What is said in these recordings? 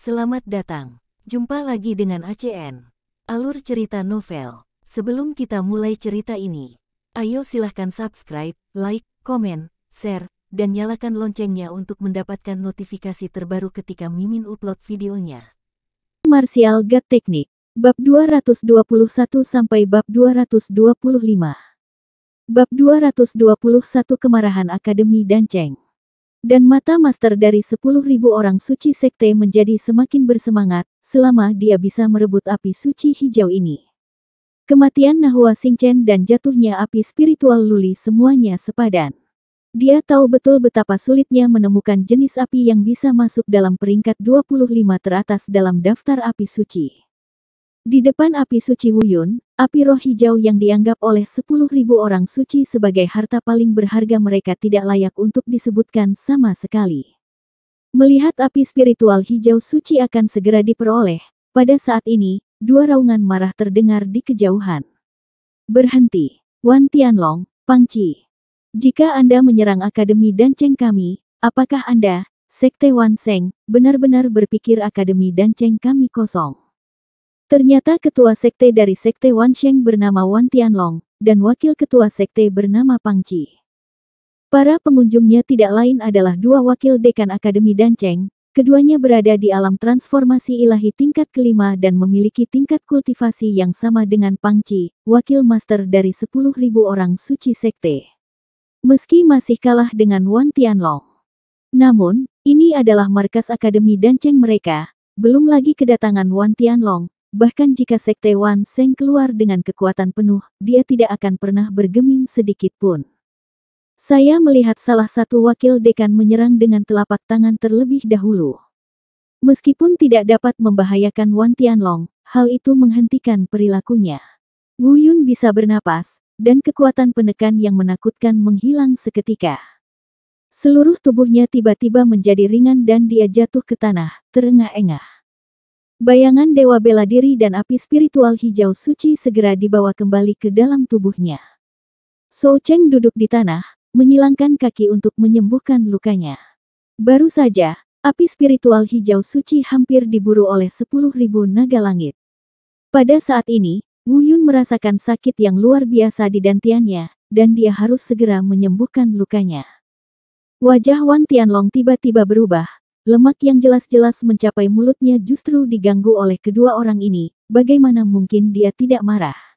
Selamat datang. Jumpa lagi dengan ACN. Alur cerita novel. Sebelum kita mulai cerita ini, ayo silahkan subscribe, like, komen, share, dan nyalakan loncengnya untuk mendapatkan notifikasi terbaru ketika Mimin upload videonya. Martial God Teknik, Bab 221 sampai Bab 225. Bab 221 Kemarahan Akademi Danceng. Dan mata master dari 10.000 orang suci sekte menjadi semakin bersemangat, selama dia bisa merebut api suci hijau ini. Kematian Nahua Xingchen dan jatuhnya api spiritual Luli semuanya sepadan. Dia tahu betul betapa sulitnya menemukan jenis api yang bisa masuk dalam peringkat 25 teratas dalam daftar api suci. Di depan api suci Wuyun, api roh hijau yang dianggap oleh 10.000 orang suci sebagai harta paling berharga mereka tidak layak untuk disebutkan sama sekali. Melihat api spiritual hijau suci akan segera diperoleh, pada saat ini, dua raungan marah terdengar di kejauhan. Berhenti, Wan Tianlong, Pang Qi. Jika Anda menyerang Akademi Danceng kami, apakah Anda, Sekte Wan Sheng, benar-benar berpikir Akademi Danceng kami kosong? Ternyata ketua sekte dari Sekte Wan Sheng bernama Wan Tianlong, dan wakil ketua sekte bernama Pang Qi. Para pengunjungnya tidak lain adalah dua wakil dekan Akademi Danceng, keduanya berada di alam transformasi ilahi tingkat kelima dan memiliki tingkat kultivasi yang sama dengan Pang Qi, wakil master dari 10.000 orang suci sekte. Meski masih kalah dengan Wan Tianlong. Namun, ini adalah markas Akademi Danceng mereka, belum lagi kedatangan Wan Tianlong. Bahkan jika Sekte Wan Sheng keluar dengan kekuatan penuh, dia tidak akan pernah bergeming sedikit pun. Saya melihat salah satu wakil dekan menyerang dengan telapak tangan terlebih dahulu. Meskipun tidak dapat membahayakan Wan Tianlong, hal itu menghentikan perilakunya. Wuyun bisa bernapas, dan kekuatan penekan yang menakutkan menghilang seketika. Seluruh tubuhnya tiba-tiba menjadi ringan dan dia jatuh ke tanah, terengah-engah. Bayangan dewa bela diri dan api spiritual hijau suci segera dibawa kembali ke dalam tubuhnya. Shou Cheng duduk di tanah, menyilangkan kaki untuk menyembuhkan lukanya. Baru saja, api spiritual hijau suci hampir diburu oleh 10.000 naga langit. Pada saat ini, Wuyun merasakan sakit yang luar biasa di dantiannya, dan dia harus segera menyembuhkan lukanya. Wajah Wan Tianlong tiba-tiba berubah. Lemak yang jelas-jelas mencapai mulutnya justru diganggu oleh kedua orang ini, bagaimana mungkin dia tidak marah?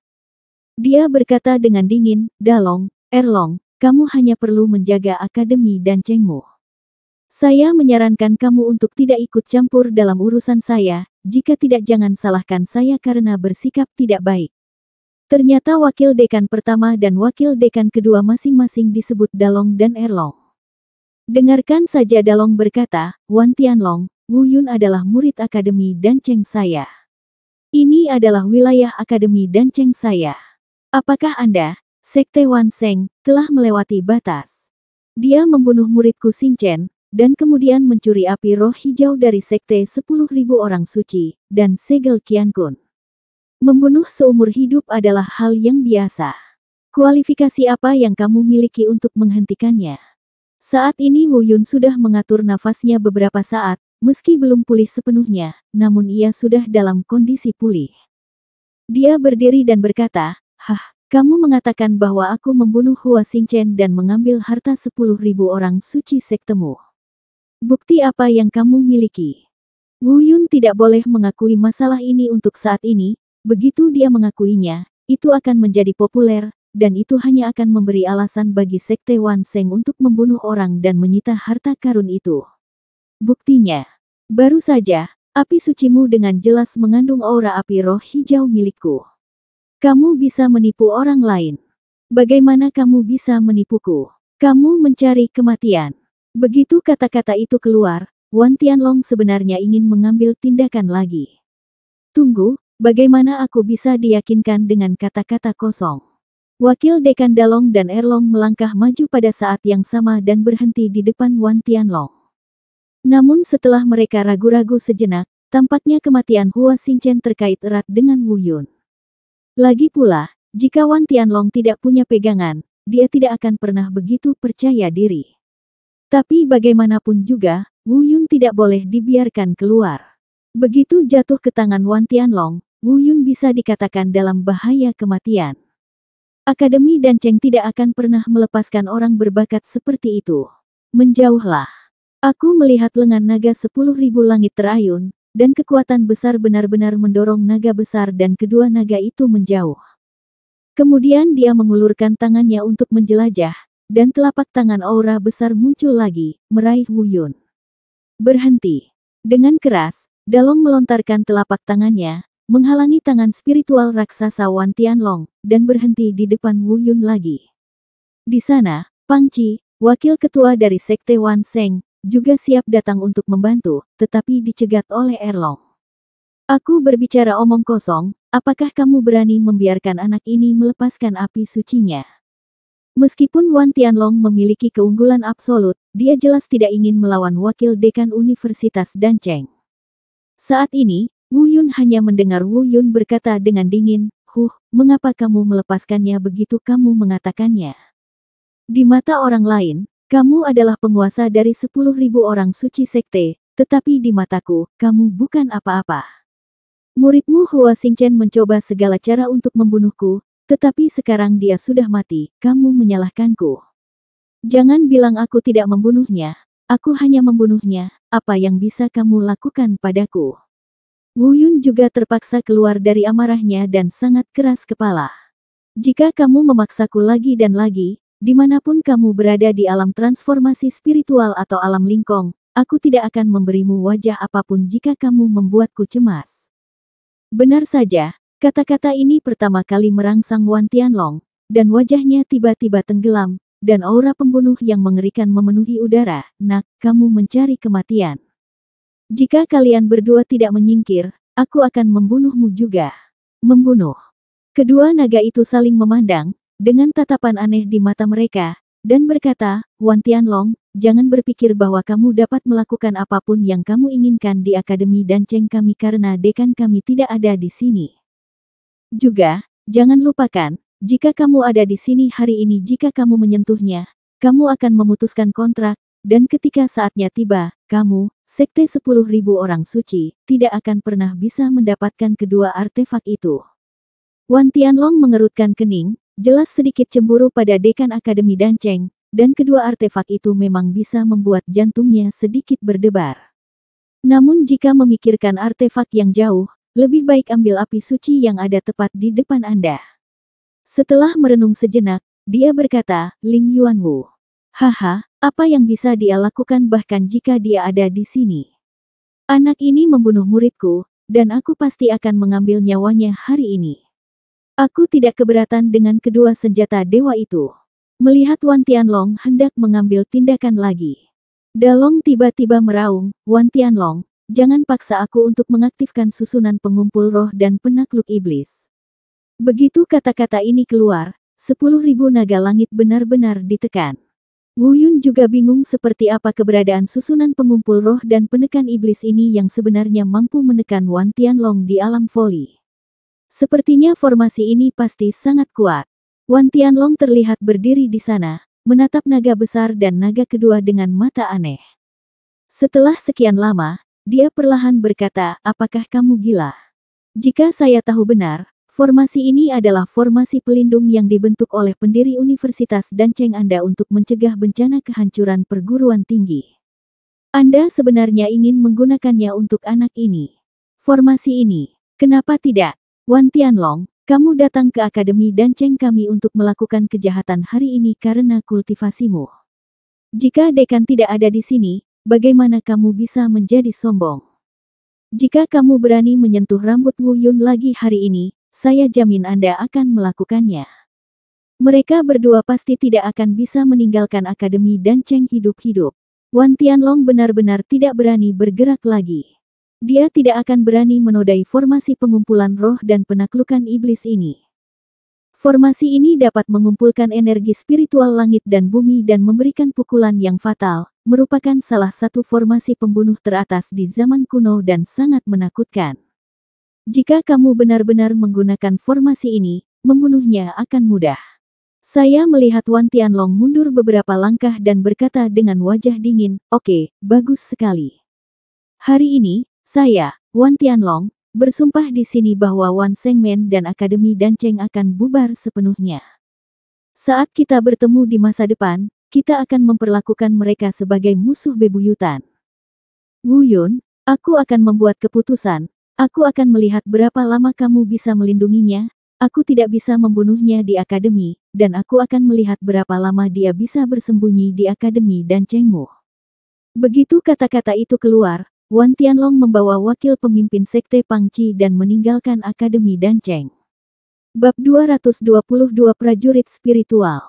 Dia berkata dengan dingin, Dalong, Erlong, kamu hanya perlu menjaga Akademi Dancengmu. Saya menyarankan kamu untuk tidak ikut campur dalam urusan saya, jika tidak jangan salahkan saya karena bersikap tidak baik. Ternyata wakil dekan pertama dan wakil dekan kedua masing-masing disebut Dalong dan Erlong. Dengarkan saja, Dalong berkata, Wan Tianlong, Wuyun adalah murid Akademi Danceng saya. Ini adalah wilayah Akademi Danceng saya. Apakah Anda, Sekte Wan Sheng, telah melewati batas? Dia membunuh muridku Xingchen, dan kemudian mencuri api roh hijau dari Sekte 10.000 orang suci, dan segel Qiankun. Membunuh seumur hidup adalah hal yang biasa. Kualifikasi apa yang kamu miliki untuk menghentikannya? Saat ini Wuyun sudah mengatur nafasnya beberapa saat, meski belum pulih sepenuhnya, namun ia sudah dalam kondisi pulih. Dia berdiri dan berkata, kamu mengatakan bahwa aku membunuh Hua Xingchen dan mengambil harta 10.000 orang suci sektemu. Bukti apa yang kamu miliki? Wuyun tidak boleh mengakui masalah ini untuk saat ini, begitu dia mengakuinya, itu akan menjadi populer, dan itu hanya akan memberi alasan bagi Sekte Wan Sheng untuk membunuh orang dan menyita harta karun itu. Buktinya, baru saja, api sucimu dengan jelas mengandung aura api roh hijau milikku. Kamu bisa menipu orang lain. Bagaimana kamu bisa menipuku? Kamu mencari kematian. Begitu kata-kata itu keluar, Wan Tianlong sebenarnya ingin mengambil tindakan lagi. Tunggu, bagaimana aku bisa diyakinkan dengan kata-kata kosong? Wakil dekan Dalong dan Erlong melangkah maju pada saat yang sama dan berhenti di depan Wan Tianlong. Namun setelah mereka ragu-ragu sejenak, tampaknya kematian Hua Xingchen terkait erat dengan Wuyun. Lagi pula, jika Wan Tianlong tidak punya pegangan, dia tidak akan pernah begitu percaya diri. Tapi bagaimanapun juga, Wuyun tidak boleh dibiarkan keluar. Begitu jatuh ke tangan Wan Tianlong, Wu Yun bisa dikatakan dalam bahaya kematian. Akademi Danceng tidak akan pernah melepaskan orang berbakat seperti itu. Menjauhlah. Aku melihat lengan naga 10.000 langit terayun, dan kekuatan besar benar-benar mendorong naga besar dan kedua naga itu menjauh. Kemudian dia mengulurkan tangannya untuk menjelajah, dan telapak tangan aura besar muncul lagi, meraih Wu Yun. Berhenti. Dengan keras, Dalong melontarkan telapak tangannya, menghalangi tangan spiritual raksasa Wan Tianlong, dan berhenti di depan Wu Yun lagi. Di sana, Pang Qi, wakil ketua dari Sekte Wan Sheng, juga siap datang untuk membantu, tetapi dicegat oleh Erlong. Aku berbicara omong kosong, apakah kamu berani membiarkan anak ini melepaskan api sucinya? Meskipun Wan Tianlong memiliki keunggulan absolut, dia jelas tidak ingin melawan wakil dekan Universitas Danceng. Saat ini, Wu Yun hanya mendengar Wu Yun berkata dengan dingin, mengapa kamu melepaskannya begitu kamu mengatakannya? Di mata orang lain, kamu adalah penguasa dari 10.000 orang suci sekte, tetapi di mataku, kamu bukan apa-apa. Muridmu Hua Xingchen mencoba segala cara untuk membunuhku, tetapi sekarang dia sudah mati, kamu menyalahkanku. Jangan bilang aku tidak membunuhnya, aku hanya membunuhnya, apa yang bisa kamu lakukan padaku? Wu Yun juga terpaksa keluar dari amarahnya dan sangat keras kepala. Jika kamu memaksaku lagi dan lagi, dimanapun kamu berada di alam transformasi spiritual atau alam lingkong, aku tidak akan memberimu wajah apapun jika kamu membuatku cemas. Benar saja, kata-kata ini pertama kali merangsang Wan Tianlong, dan wajahnya tiba-tiba tenggelam, dan aura pembunuh yang mengerikan memenuhi udara. Nak, kamu mencari kematian. Jika kalian berdua tidak menyingkir, aku akan membunuhmu juga. Membunuh. Kedua naga itu saling memandang, dengan tatapan aneh di mata mereka, dan berkata, Wan Tianlong, jangan berpikir bahwa kamu dapat melakukan apapun yang kamu inginkan di Akademi Danceng kami karena dekan kami tidak ada di sini. Juga, jangan lupakan, jika kamu ada di sini hari ini jika kamu menyentuhnya, kamu akan memutuskan kontrak, dan ketika saatnya tiba, kamu, Sekte 10.000 orang suci, tidak akan pernah bisa mendapatkan kedua artefak itu. Wan Tianlong mengerutkan kening, jelas sedikit cemburu pada dekan Akademi Danceng, dan kedua artefak itu memang bisa membuat jantungnya sedikit berdebar. Namun jika memikirkan artefak yang jauh, lebih baik ambil api suci yang ada tepat di depan Anda. Setelah merenung sejenak, dia berkata, Ling Yuanwu. Haha, apa yang bisa dia lakukan bahkan jika dia ada di sini? Anak ini membunuh muridku, dan aku pasti akan mengambil nyawanya hari ini. Aku tidak keberatan dengan kedua senjata dewa itu. Melihat Wan Tianlong hendak mengambil tindakan lagi. Dalong tiba-tiba meraung, Wan Tianlong, jangan paksa aku untuk mengaktifkan susunan pengumpul roh dan penakluk iblis. Begitu kata-kata ini keluar, 10.000 naga langit benar-benar ditekan. Wu Yun juga bingung seperti apa keberadaan susunan pengumpul roh dan penekan iblis ini yang sebenarnya mampu menekan Wan Tianlong di alam voli. Sepertinya formasi ini pasti sangat kuat. Wan Tianlong terlihat berdiri di sana, menatap naga besar dan naga kedua dengan mata aneh. Setelah sekian lama, dia perlahan berkata, apakah kamu gila? Jika saya tahu benar, formasi ini adalah formasi pelindung yang dibentuk oleh pendiri Universitas Danceng Anda untuk mencegah bencana kehancuran perguruan tinggi. Anda sebenarnya ingin menggunakannya untuk anak ini. Formasi ini, kenapa tidak? Wan Tianlong, kamu datang ke Akademi Danceng kami untuk melakukan kejahatan hari ini karena kultivasimu. Jika dekan tidak ada di sini, bagaimana kamu bisa menjadi sombong? Jika kamu berani menyentuh rambut Wu Yun lagi hari ini, saya jamin Anda akan melakukannya. Mereka berdua pasti tidak akan bisa meninggalkan Akademi Danceng hidup-hidup. Wan Tianlong benar-benar tidak berani bergerak lagi. Dia tidak akan berani menodai formasi pengumpulan roh dan penaklukan iblis ini. Formasi ini dapat mengumpulkan energi spiritual langit dan bumi dan memberikan pukulan yang fatal, merupakan salah satu formasi pembunuh teratas di zaman kuno dan sangat menakutkan. Jika kamu benar-benar menggunakan formasi ini, membunuhnya akan mudah. Saya melihat Wan Tianlong mundur beberapa langkah dan berkata dengan wajah dingin, oke, bagus sekali. Hari ini, saya, Wan Tianlong, bersumpah di sini bahwa Wan Shengmen dan Akademi Danceng akan bubar sepenuhnya. Saat kita bertemu di masa depan, kita akan memperlakukan mereka sebagai musuh bebuyutan. Wu Yun, aku akan membuat keputusan. Aku akan melihat berapa lama kamu bisa melindunginya. Aku tidak bisa membunuhnya di akademi, dan aku akan melihat berapa lama dia bisa bersembunyi di Akademi Dancengmu. Begitu kata-kata itu keluar, Wan Tianlong membawa wakil pemimpin Sekte Pangci dan meninggalkan Akademi Danceng. Bab 222 Prajurit Spiritual.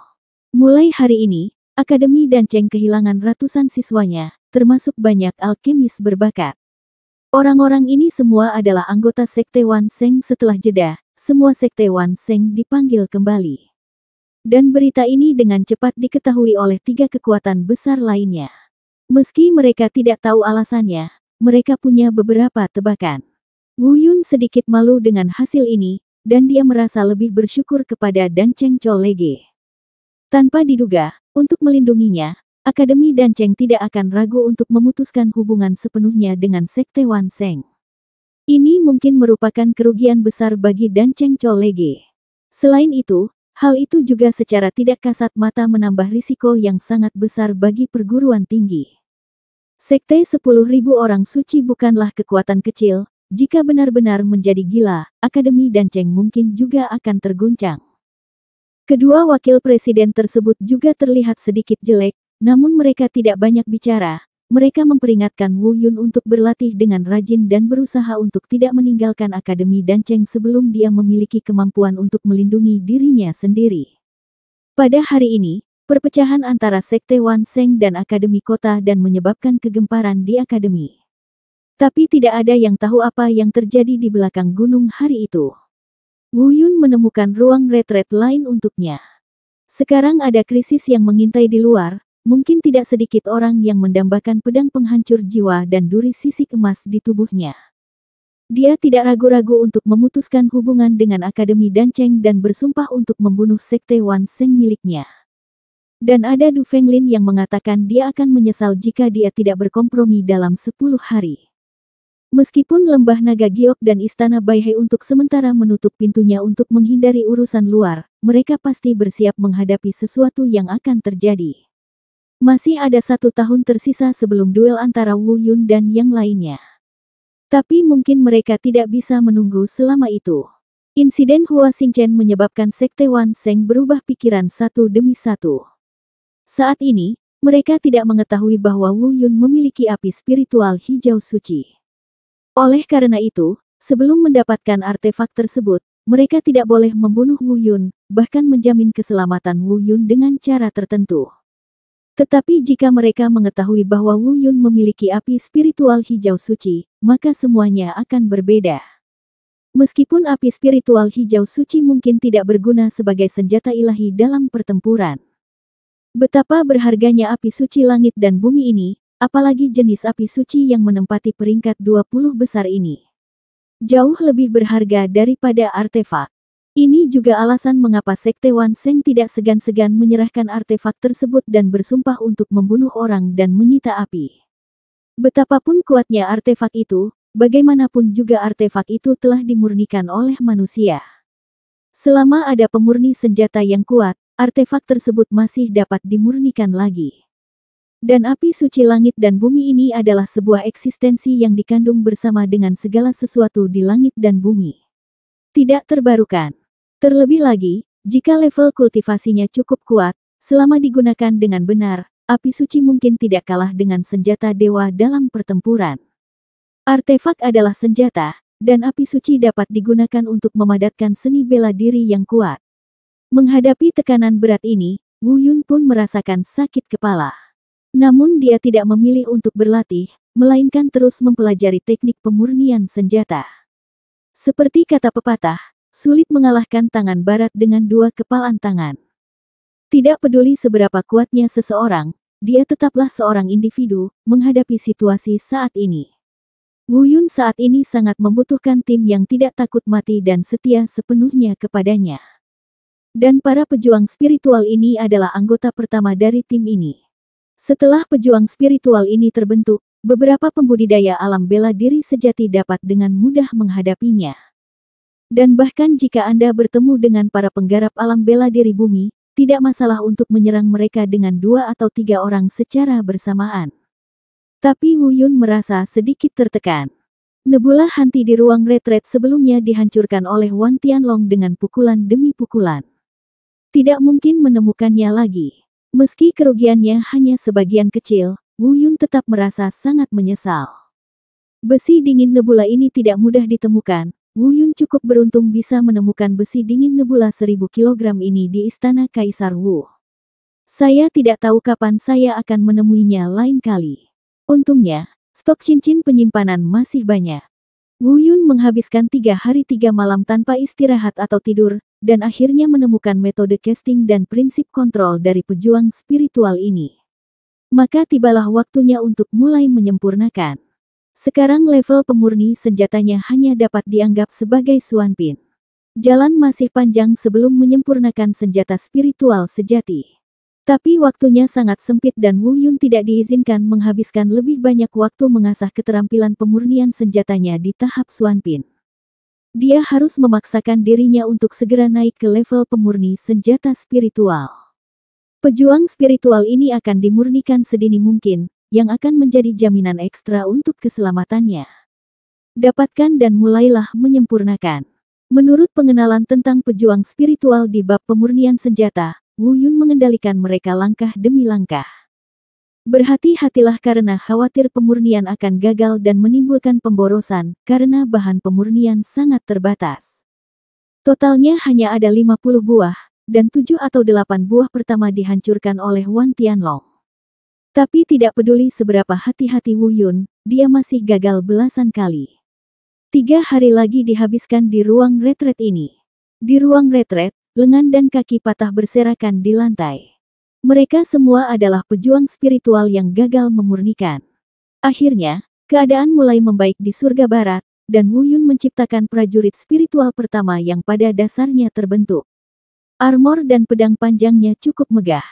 Mulai hari ini, Akademi Danceng kehilangan ratusan siswanya, termasuk banyak alkemis berbakat. Orang-orang ini semua adalah anggota Sekte Wan Sheng. Setelah jeda, semua Sekte Wan Sheng dipanggil kembali. Dan berita ini dengan cepat diketahui oleh 3 kekuatan besar lainnya. Meski mereka tidak tahu alasannya, mereka punya beberapa tebakan. Wu Yun sedikit malu dengan hasil ini, dan dia merasa lebih bersyukur kepada Danceng Cholege. Tanpa diduga, untuk melindunginya, Akademi Danceng tidak akan ragu untuk memutuskan hubungan sepenuhnya dengan Sekte Wan Sheng. Ini mungkin merupakan kerugian besar bagi Danceng Cholege. Selain itu, hal itu juga secara tidak kasat mata menambah risiko yang sangat besar bagi perguruan tinggi. Sekte 10.000 orang suci bukanlah kekuatan kecil. Jika benar-benar menjadi gila, Akademi Danceng mungkin juga akan terguncang. Kedua wakil presiden tersebut juga terlihat sedikit jelek, namun mereka tidak banyak bicara. Mereka memperingatkan Wu Yun untuk berlatih dengan rajin dan berusaha untuk tidak meninggalkan Akademi Danceng sebelum dia memiliki kemampuan untuk melindungi dirinya sendiri. Pada hari ini, perpecahan antara Sekte Wan Sheng dan Akademi Kota dan menyebabkan kegemparan di Akademi. Tapi tidak ada yang tahu apa yang terjadi di belakang gunung hari itu. Wu Yun menemukan ruang retret lain untuknya. Sekarang ada krisis yang mengintai di luar, mungkin tidak sedikit orang yang mendambakan pedang penghancur jiwa dan duri sisik emas di tubuhnya. Dia tidak ragu-ragu untuk memutuskan hubungan dengan Akademi Danceng dan bersumpah untuk membunuh Sekte Wan Sheng miliknya. Dan ada Du Fenglin yang mengatakan dia akan menyesal jika dia tidak berkompromi dalam 10 hari. Meskipun Lembah Naga Giok dan Istana Baihai untuk sementara menutup pintunya untuk menghindari urusan luar, mereka pasti bersiap menghadapi sesuatu yang akan terjadi. Masih ada 1 tahun tersisa sebelum duel antara Wu Yun dan yang lainnya. Tapi mungkin mereka tidak bisa menunggu selama itu. Insiden Hua Xingchen menyebabkan Sekte Wan Sheng berubah pikiran satu demi satu. Saat ini, mereka tidak mengetahui bahwa Wu Yun memiliki api spiritual hijau suci. Oleh karena itu, sebelum mendapatkan artefak tersebut, mereka tidak boleh membunuh Wu Yun, bahkan menjamin keselamatan Wu Yun dengan cara tertentu. Tetapi jika mereka mengetahui bahwa Wu Yun memiliki api spiritual hijau suci, maka semuanya akan berbeda. Meskipun api spiritual hijau suci mungkin tidak berguna sebagai senjata ilahi dalam pertempuran. Betapa berharganya api suci langit dan bumi ini, apalagi jenis api suci yang menempati peringkat 20 besar ini. Jauh lebih berharga daripada artefak. Ini juga alasan mengapa Sekte Wan Sheng tidak segan-segan menyerahkan artefak tersebut dan bersumpah untuk membunuh orang dan menyita api. Betapapun kuatnya artefak itu, bagaimanapun juga artefak itu telah dimurnikan oleh manusia. Selama ada pemurni senjata yang kuat, artefak tersebut masih dapat dimurnikan lagi. Dan api suci langit dan bumi ini adalah sebuah eksistensi yang dikandung bersama dengan segala sesuatu di langit dan bumi. Tidak terbarukan. Terlebih lagi, jika level kultivasinya cukup kuat, selama digunakan dengan benar, api suci mungkin tidak kalah dengan senjata dewa dalam pertempuran. Artefak adalah senjata, dan api suci dapat digunakan untuk memadatkan seni bela diri yang kuat. Menghadapi tekanan berat ini, Wu Yun pun merasakan sakit kepala. Namun dia tidak memilih untuk berlatih, melainkan terus mempelajari teknik pemurnian senjata. Seperti kata pepatah, sulit mengalahkan tangan barat dengan 2 kepalan tangan. Tidak peduli seberapa kuatnya seseorang, dia tetaplah seorang individu, menghadapi situasi saat ini. Wu Yun saat ini sangat membutuhkan tim yang tidak takut mati dan setia sepenuhnya kepadanya. Dan para pejuang spiritual ini adalah anggota pertama dari tim ini. Setelah pejuang spiritual ini terbentuk, beberapa pembudidaya alam bela diri sejati dapat dengan mudah menghadapinya. Dan bahkan jika Anda bertemu dengan para penggarap alam bela diri bumi, tidak masalah untuk menyerang mereka dengan 2 atau 3 orang secara bersamaan. Tapi Wu Yun merasa sedikit tertekan. Nebula Hanti di ruang retret sebelumnya dihancurkan oleh Wan Tianlong dengan pukulan demi pukulan. Tidak mungkin menemukannya lagi. Meski kerugiannya hanya sebagian kecil, Wu Yun tetap merasa sangat menyesal. Besi dingin nebula ini tidak mudah ditemukan. Wu Yun cukup beruntung bisa menemukan besi dingin nebula 1000 kg ini di istana Kaisar Wu. Saya tidak tahu kapan saya akan menemuinya lain kali. Untungnya, stok cincin penyimpanan masih banyak. Wu Yun menghabiskan 3 hari 3 malam tanpa istirahat atau tidur, dan akhirnya menemukan metode casting dan prinsip kontrol dari pejuang spiritual ini. Maka tibalah waktunya untuk mulai menyempurnakan. Sekarang level pemurni senjatanya hanya dapat dianggap sebagai suanpin. Jalan masih panjang sebelum menyempurnakan senjata spiritual sejati. Tapi waktunya sangat sempit dan Wu Yun tidak diizinkan menghabiskan lebih banyak waktu mengasah keterampilan pemurnian senjatanya di tahap suanpin. Dia harus memaksakan dirinya untuk segera naik ke level pemurni senjata spiritual. Pejuang spiritual ini akan dimurnikan sedini mungkin, yang akan menjadi jaminan ekstra untuk keselamatannya. Dapatkan dan mulailah menyempurnakan. Menurut pengenalan tentang pejuang spiritual di bab pemurnian senjata, Wu Yun mengendalikan mereka langkah demi langkah. Berhati-hatilah karena khawatir pemurnian akan gagal dan menimbulkan pemborosan, karena bahan pemurnian sangat terbatas. Totalnya hanya ada 50 buah, dan 7 atau 8 buah pertama dihancurkan oleh Wan Tianlong. Tapi tidak peduli seberapa hati-hati Wu Yun, dia masih gagal belasan kali. 3 hari lagi dihabiskan di ruang retret ini. Di ruang retret, lengan dan kaki patah berserakan di lantai. Mereka semua adalah pejuang spiritual yang gagal memurnikan. Akhirnya, keadaan mulai membaik di surga barat, dan Wu Yun menciptakan prajurit spiritual pertama yang pada dasarnya terbentuk. Armor dan pedang panjangnya cukup megah.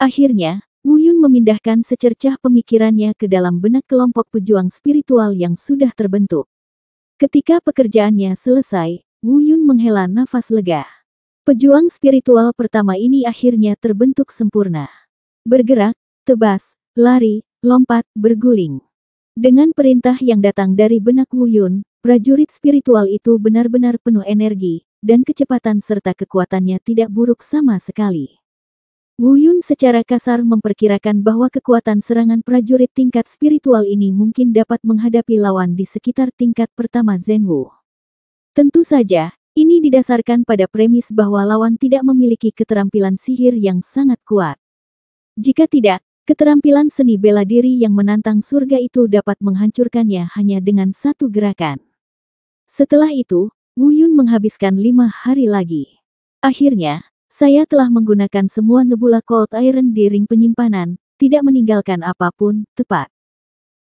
Akhirnya, Wu Yun memindahkan secercah pemikirannya ke dalam benak kelompok pejuang spiritual yang sudah terbentuk. Ketika pekerjaannya selesai, Wu Yun menghela nafas lega. Pejuang spiritual pertama ini akhirnya terbentuk sempurna. Bergerak, tebas, lari, lompat, berguling. Dengan perintah yang datang dari benak Wu Yun, prajurit spiritual itu benar-benar penuh energi, dan kecepatan serta kekuatannya tidak buruk sama sekali. Wu Yun secara kasar memperkirakan bahwa kekuatan serangan prajurit tingkat spiritual ini mungkin dapat menghadapi lawan di sekitar tingkat pertama Zhenwu. Tentu saja, ini didasarkan pada premis bahwa lawan tidak memiliki keterampilan sihir yang sangat kuat. Jika tidak, keterampilan seni bela diri yang menantang surga itu dapat menghancurkannya hanya dengan satu gerakan. Setelah itu, Wu Yun menghabiskan 5 hari lagi. Akhirnya, saya telah menggunakan semua nebula Cold Iron di ring penyimpanan, tidak meninggalkan apapun, tepat.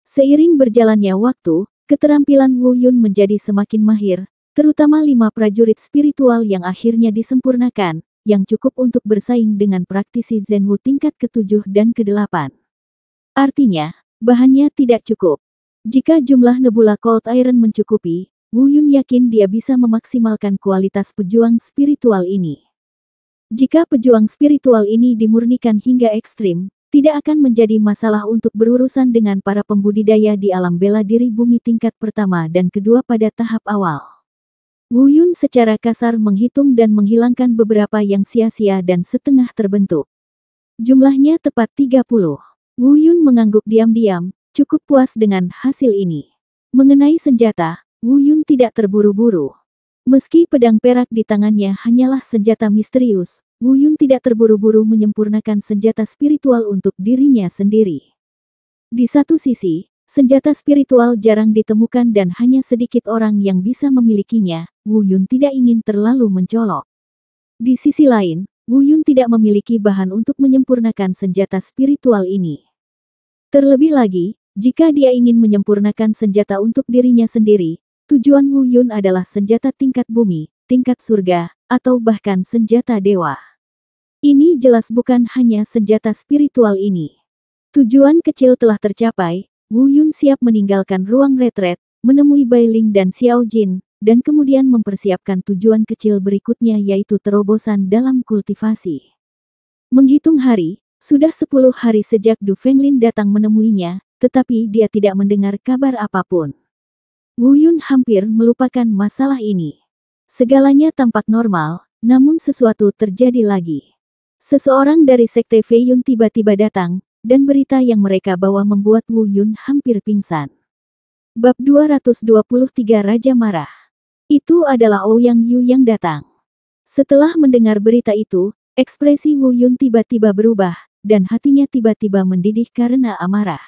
Seiring berjalannya waktu, keterampilan Wu Yun menjadi semakin mahir, terutama 5 prajurit spiritual yang akhirnya disempurnakan, yang cukup untuk bersaing dengan praktisi Zhenwu tingkat ke-7 dan ke-8. Artinya, bahannya tidak cukup. Jika jumlah nebula Cold Iron mencukupi, Wu Yun yakin dia bisa memaksimalkan kualitas pejuang spiritual ini. Jika pejuang spiritual ini dimurnikan hingga ekstrim, tidak akan menjadi masalah untuk berurusan dengan para pembudidaya di alam bela diri bumi tingkat pertama dan kedua pada tahap awal. Wu Yun secara kasar menghitung dan menghilangkan beberapa yang sia-sia dan setengah terbentuk. Jumlahnya tepat 30. Wu Yun mengangguk diam-diam, cukup puas dengan hasil ini. Mengenai senjata, Wu Yun tidak terburu-buru. Meski pedang perak di tangannya hanyalah senjata misterius, Wu Yun tidak terburu-buru menyempurnakan senjata spiritual untuk dirinya sendiri. Di satu sisi, senjata spiritual jarang ditemukan dan hanya sedikit orang yang bisa memilikinya. Wu Yun tidak ingin terlalu mencolok. Di sisi lain, Wu Yun tidak memiliki bahan untuk menyempurnakan senjata spiritual ini. Terlebih lagi, jika dia ingin menyempurnakan senjata untuk dirinya sendiri, tujuan Wu Yun adalah senjata tingkat bumi, tingkat surga, atau bahkan senjata dewa. Ini jelas bukan hanya senjata spiritual ini. Tujuan kecil telah tercapai, Wu Yun siap meninggalkan ruang retret, menemui Bai Ling dan Xiao Jin, dan kemudian mempersiapkan tujuan kecil berikutnya yaitu terobosan dalam kultivasi. Menghitung hari, sudah 10 hari sejak Du Fenglin datang menemuinya, tetapi dia tidak mendengar kabar apapun. Wu Yun hampir melupakan masalah ini. Segalanya tampak normal, namun sesuatu terjadi lagi. Seseorang dari Sekte Fei Yun tiba-tiba datang, dan berita yang mereka bawa membuat Wu Yun hampir pingsan. Bab 223 Raja Marah. Itu adalah Ouyang Yu yang datang. Setelah mendengar berita itu, ekspresi Wu Yun tiba-tiba berubah, dan hatinya tiba-tiba mendidih karena amarah.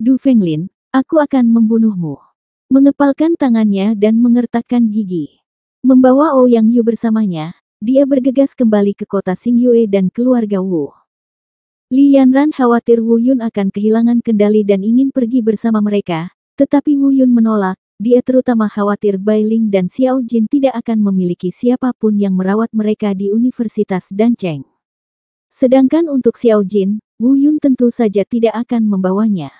Du Fenglin, aku akan membunuhmu. Mengepalkan tangannya dan mengertakkan gigi. Membawa Ouyang Yu bersamanya, dia bergegas kembali ke kota Xingyue dan keluarga Wu. Li Yanran khawatir Wu Yun akan kehilangan kendali dan ingin pergi bersama mereka, tetapi Wu Yun menolak. Dia terutama khawatir Bai Ling dan Xiao Jin tidak akan memiliki siapapun yang merawat mereka di Universitas Dancheng. Sedangkan untuk Xiao Jin, Wu Yun tentu saja tidak akan membawanya.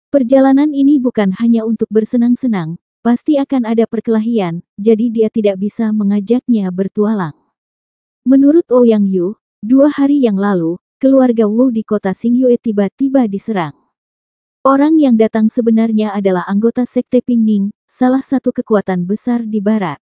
Perjalanan ini bukan hanya untuk bersenang-senang, pasti akan ada perkelahian, jadi dia tidak bisa mengajaknya bertualang. Menurut Ouyang Yu, 2 hari yang lalu, keluarga Wu di kota Xingyue tiba-tiba diserang. Orang yang datang sebenarnya adalah anggota Sekte Pingning, salah satu kekuatan besar di barat.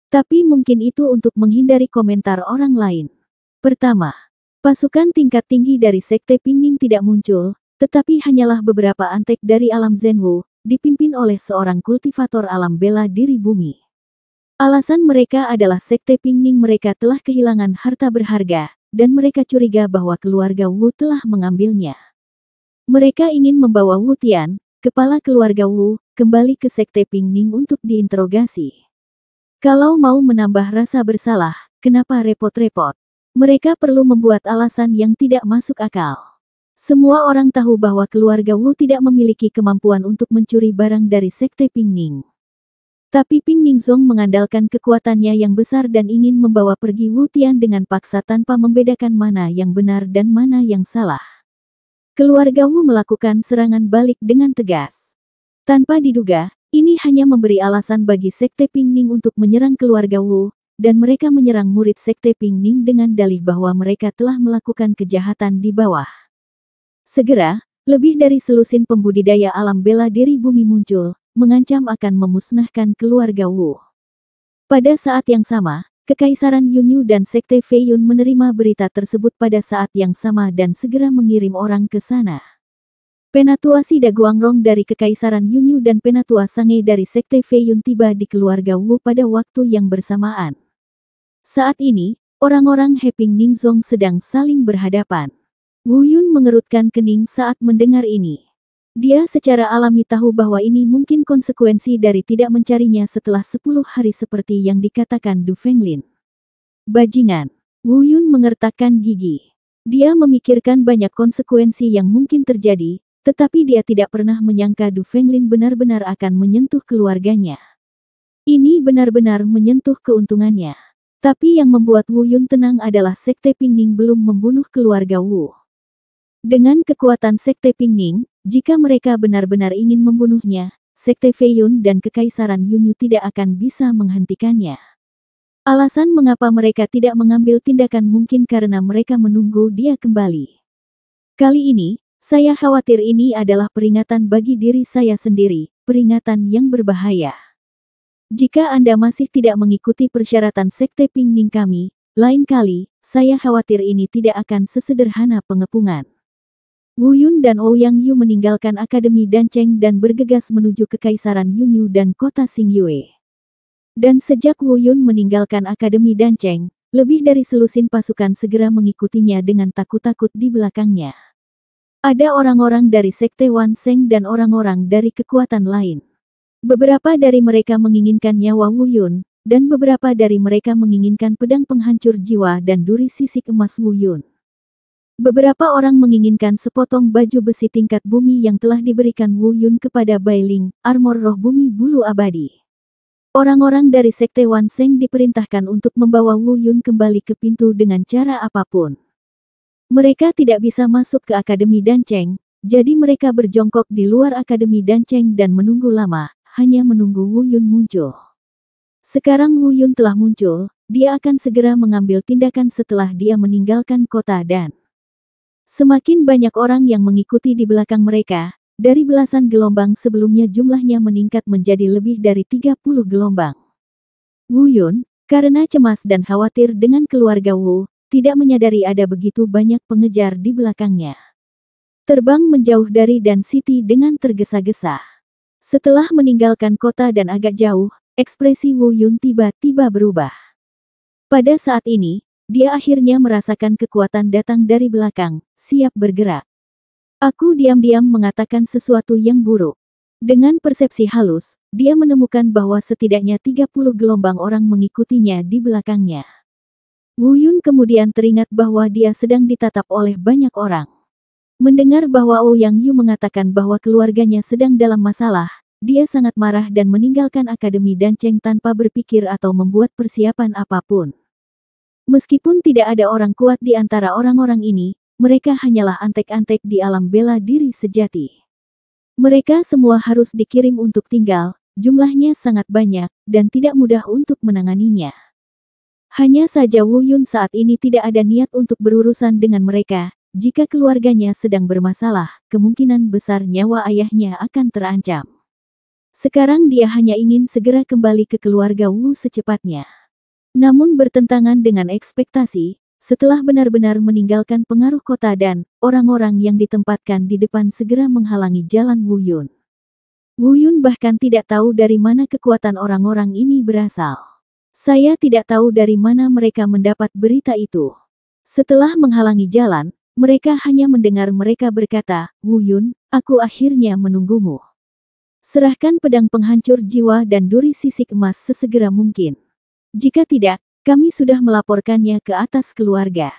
Tapi mungkin itu untuk menghindari komentar orang lain. Pertama, pasukan tingkat tinggi dari Sekte Pingning tidak muncul, tetapi hanyalah beberapa antek dari alam Zhenwu, dipimpin oleh seorang kultivator alam bela diri bumi. Alasan mereka adalah Sekte Pingning mereka telah kehilangan harta berharga, dan mereka curiga bahwa keluarga Wu telah mengambilnya. Mereka ingin membawa Wu Tian, kepala keluarga Wu, kembali ke Sekte Pingning untuk diinterogasi. Kalau mau menambah rasa bersalah, kenapa repot-repot? Mereka perlu membuat alasan yang tidak masuk akal. Semua orang tahu bahwa keluarga Wu tidak memiliki kemampuan untuk mencuri barang dari Sekte Pingning. Tapi Pingning Zong mengandalkan kekuatannya yang besar dan ingin membawa pergi Wu Tian dengan paksa tanpa membedakan mana yang benar dan mana yang salah. Keluarga Wu melakukan serangan balik dengan tegas. Tanpa diduga, ini hanya memberi alasan bagi Sekte Pingning untuk menyerang keluarga Wu, dan mereka menyerang murid Sekte Pingning dengan dalih bahwa mereka telah melakukan kejahatan di bawah. Segera, lebih dari selusin pembudidaya alam bela diri bumi muncul, mengancam akan memusnahkan keluarga Wu. Pada saat yang sama, Kekaisaran Yunyu dan Sekte Fei Yun menerima berita tersebut pada saat yang sama dan segera mengirim orang ke sana. Penatua Sida Guangrong dari Kekaisaran Yunyu dan Penatua Sange dari Sekte Fei Yun tiba di keluarga Wu pada waktu yang bersamaan. Saat ini, orang-orang Heping Ningzong sedang saling berhadapan. Wu Yun mengerutkan kening saat mendengar ini. Dia secara alami tahu bahwa ini mungkin konsekuensi dari tidak mencarinya setelah 10 hari seperti yang dikatakan Du Fenglin. Bajingan. Wu Yun mengertakkan gigi. Dia memikirkan banyak konsekuensi yang mungkin terjadi, tetapi dia tidak pernah menyangka Du Fenglin benar-benar akan menyentuh keluarganya. Ini benar-benar menyentuh keuntungannya. Tapi yang membuat Wu Yun tenang adalah Sekte Pingning belum membunuh keluarga Wu. Dengan kekuatan Sekte Pingning, jika mereka benar-benar ingin membunuhnya, Sekte Fei Yun dan Kekaisaran Yunyu tidak akan bisa menghentikannya. Alasan mengapa mereka tidak mengambil tindakan mungkin karena mereka menunggu dia kembali. Kali ini, saya khawatir ini adalah peringatan bagi diri saya sendiri, peringatan yang berbahaya. Jika Anda masih tidak mengikuti persyaratan Sekte Pingning kami, lain kali, saya khawatir ini tidak akan sesederhana pengepungan. Wu Yun dan Ouyang Yu meninggalkan Akademi Dancheng dan bergegas menuju Kekaisaran Yunyu dan kota Xingyue. Dan sejak Wu Yun meninggalkan Akademi Dancheng, lebih dari selusin pasukan segera mengikutinya dengan takut-takut di belakangnya. Ada orang-orang dari Sekte Wan Sheng dan orang-orang dari kekuatan lain. Beberapa dari mereka menginginkan nyawa Wu Yun, dan beberapa dari mereka menginginkan pedang penghancur jiwa dan duri sisik emas Wu Yun. Beberapa orang menginginkan sepotong baju besi tingkat bumi yang telah diberikan Wu Yun kepada Bai Ling, armor roh bumi bulu abadi. Orang-orang dari Sekte Wan Sheng diperintahkan untuk membawa Wu Yun kembali ke pintu dengan cara apapun. Mereka tidak bisa masuk ke Akademi Dancheng, jadi mereka berjongkok di luar Akademi Danceng dan menunggu lama, hanya menunggu Wu Yun muncul. Sekarang Wu Yun telah muncul, dia akan segera mengambil tindakan setelah dia meninggalkan kota dan semakin banyak orang yang mengikuti di belakang mereka. Dari belasan gelombang sebelumnya jumlahnya meningkat menjadi lebih dari 30 gelombang. Wu Yun, karena cemas dan khawatir dengan keluarga Wu, tidak menyadari ada begitu banyak pengejar di belakangnya. Terbang menjauh dari Dan City dengan tergesa-gesa. Setelah meninggalkan kota dan agak jauh, ekspresi Wu Yun tiba-tiba berubah. Pada saat ini, dia akhirnya merasakan kekuatan datang dari belakang, siap bergerak. Aku diam-diam mengatakan sesuatu yang buruk. Dengan persepsi halus, dia menemukan bahwa setidaknya 30 gelombang orang mengikutinya di belakangnya. Wu Yun kemudian teringat bahwa dia sedang ditatap oleh banyak orang. Mendengar bahwa Ouyang Yu mengatakan bahwa keluarganya sedang dalam masalah, dia sangat marah dan meninggalkan Akademi Danceng tanpa berpikir atau membuat persiapan apapun. Meskipun tidak ada orang kuat di antara orang-orang ini, mereka hanyalah antek-antek di alam bela diri sejati. Mereka semua harus dikirim untuk tinggal, jumlahnya sangat banyak, dan tidak mudah untuk menanganinya. Hanya saja Wu Yun saat ini tidak ada niat untuk berurusan dengan mereka. Jika keluarganya sedang bermasalah, kemungkinan besar nyawa ayahnya akan terancam. Sekarang dia hanya ingin segera kembali ke keluarga Wu secepatnya. Namun bertentangan dengan ekspektasi, setelah benar-benar meninggalkan pengaruh kota dan orang-orang yang ditempatkan di depan segera menghalangi jalan Wu Yun. Wu Yun bahkan tidak tahu dari mana kekuatan orang-orang ini berasal. Saya tidak tahu dari mana mereka mendapat berita itu. Setelah menghalangi jalan, mereka hanya mendengar mereka berkata, "Wu Yun, aku akhirnya menunggumu. Serahkan pedang penghancur jiwa dan duri sisik emas sesegera mungkin. Jika tidak, kami sudah melaporkannya ke atas keluarga.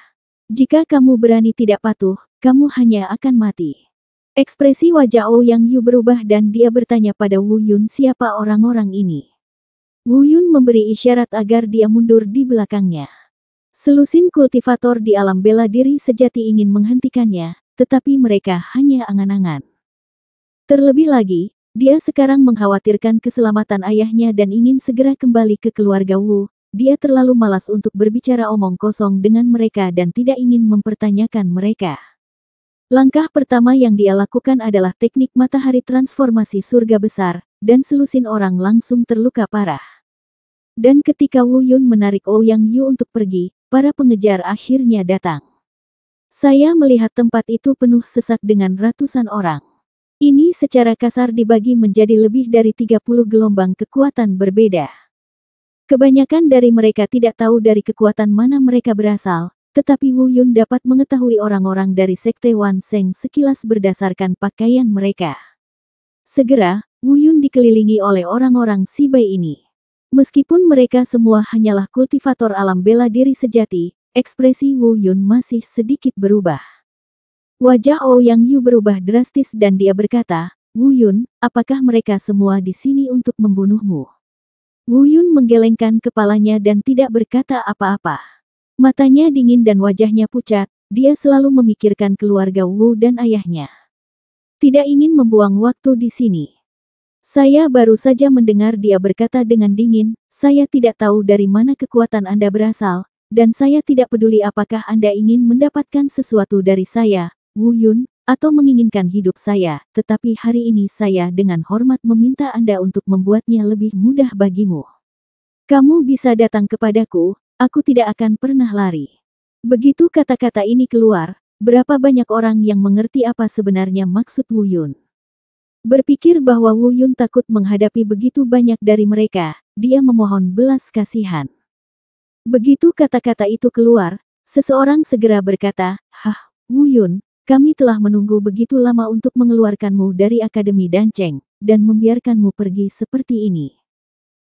Jika kamu berani tidak patuh, kamu hanya akan mati." Ekspresi wajah Ouyang Yu berubah dan dia bertanya pada Wu Yun siapa orang-orang ini. Wu Yun memberi isyarat agar dia mundur di belakangnya. Selusin kultivator di alam bela diri sejati ingin menghentikannya, tetapi mereka hanya angan-angan. Terlebih lagi, dia sekarang mengkhawatirkan keselamatan ayahnya dan ingin segera kembali ke keluarga Wu. Dia terlalu malas untuk berbicara omong kosong dengan mereka dan tidak ingin mempertanyakan mereka. Langkah pertama yang dia lakukan adalah teknik matahari transformasi surga besar, dan selusin orang langsung terluka parah. Dan ketika Wu Yun menarik Ouyang Yu untuk pergi, para pengejar akhirnya datang. Saya melihat tempat itu penuh sesak dengan ratusan orang. Ini secara kasar dibagi menjadi lebih dari 30 gelombang kekuatan berbeda. Kebanyakan dari mereka tidak tahu dari kekuatan mana mereka berasal, tetapi Wu Yun dapat mengetahui orang-orang dari Sekte Wan Sheng sekilas berdasarkan pakaian mereka. Segera, Wu Yun dikelilingi oleh orang-orang Sibai ini. Meskipun mereka semua hanyalah kultivator alam bela diri sejati, ekspresi Wu Yun masih sedikit berubah. Wajah Ouyang Yu berubah drastis dan dia berkata, "Wu Yun, apakah mereka semua di sini untuk membunuhmu?" Wu Yun menggelengkan kepalanya dan tidak berkata apa-apa. Matanya dingin dan wajahnya pucat, dia selalu memikirkan keluarga Wu dan ayahnya. Tidak ingin membuang waktu di sini. Saya baru saja mendengar dia berkata dengan dingin, "Saya tidak tahu dari mana kekuatan Anda berasal, dan saya tidak peduli apakah Anda ingin mendapatkan sesuatu dari saya, Wu Yun, atau menginginkan hidup saya, tetapi hari ini saya dengan hormat meminta Anda untuk membuatnya lebih mudah bagimu. Kamu bisa datang kepadaku, aku tidak akan pernah lari." Begitu kata-kata ini keluar, berapa banyak orang yang mengerti apa sebenarnya maksud Wu Yun. Berpikir bahwa Wu Yun takut menghadapi begitu banyak dari mereka, dia memohon belas kasihan. Begitu kata-kata itu keluar, seseorang segera berkata, "Hah, Wu Yun, kami telah menunggu begitu lama untuk mengeluarkanmu dari Akademi Danceng, dan membiarkanmu pergi seperti ini.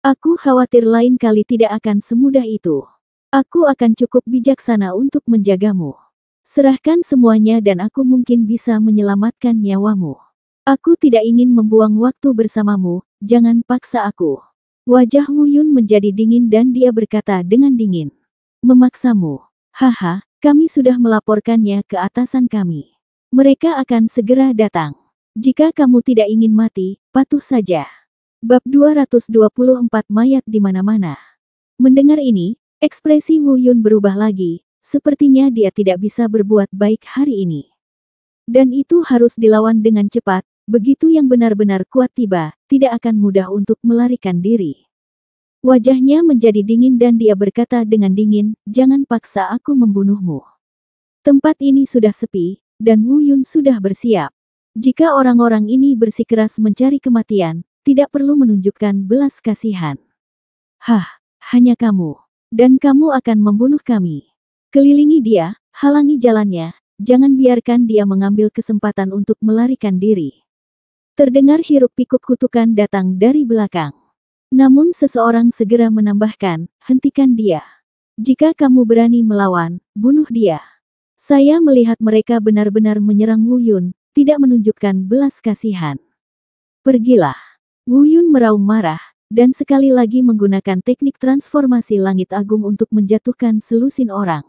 Aku khawatir lain kali tidak akan semudah itu. Aku akan cukup bijaksana untuk menjagamu. Serahkan semuanya dan aku mungkin bisa menyelamatkan nyawamu. Aku tidak ingin membuang waktu bersamamu, jangan paksa aku." Wajah Wu Yun menjadi dingin dan dia berkata dengan dingin, "Memaksamu? Haha, kami sudah melaporkannya ke atasan kami. Mereka akan segera datang. Jika kamu tidak ingin mati, patuh saja. Bab 224 Mayat di mana-mana. Mendengar ini, ekspresi Wu Yun berubah lagi, sepertinya dia tidak bisa berbuat baik hari ini. Dan itu harus dilawan dengan cepat, begitu yang benar-benar kuat tiba, tidak akan mudah untuk melarikan diri. Wajahnya menjadi dingin dan dia berkata dengan dingin, "Jangan paksa aku membunuhmu. Tempat ini sudah sepi, dan Wu Yun sudah bersiap. Jika orang-orang ini bersikeras mencari kematian, tidak perlu menunjukkan belas kasihan. Hah, hanya kamu. Dan kamu akan membunuh kami." Kelilingi dia, halangi jalannya, jangan biarkan dia mengambil kesempatan untuk melarikan diri. Terdengar hiruk-pikuk kutukan datang dari belakang. Namun seseorang segera menambahkan, "Hentikan dia. Jika kamu berani melawan, bunuh dia." Saya melihat mereka benar-benar menyerang Wu Yun, tidak menunjukkan belas kasihan. "Pergilah." Wu Yun meraung marah, dan sekali lagi menggunakan teknik transformasi langit agung untuk menjatuhkan selusin orang.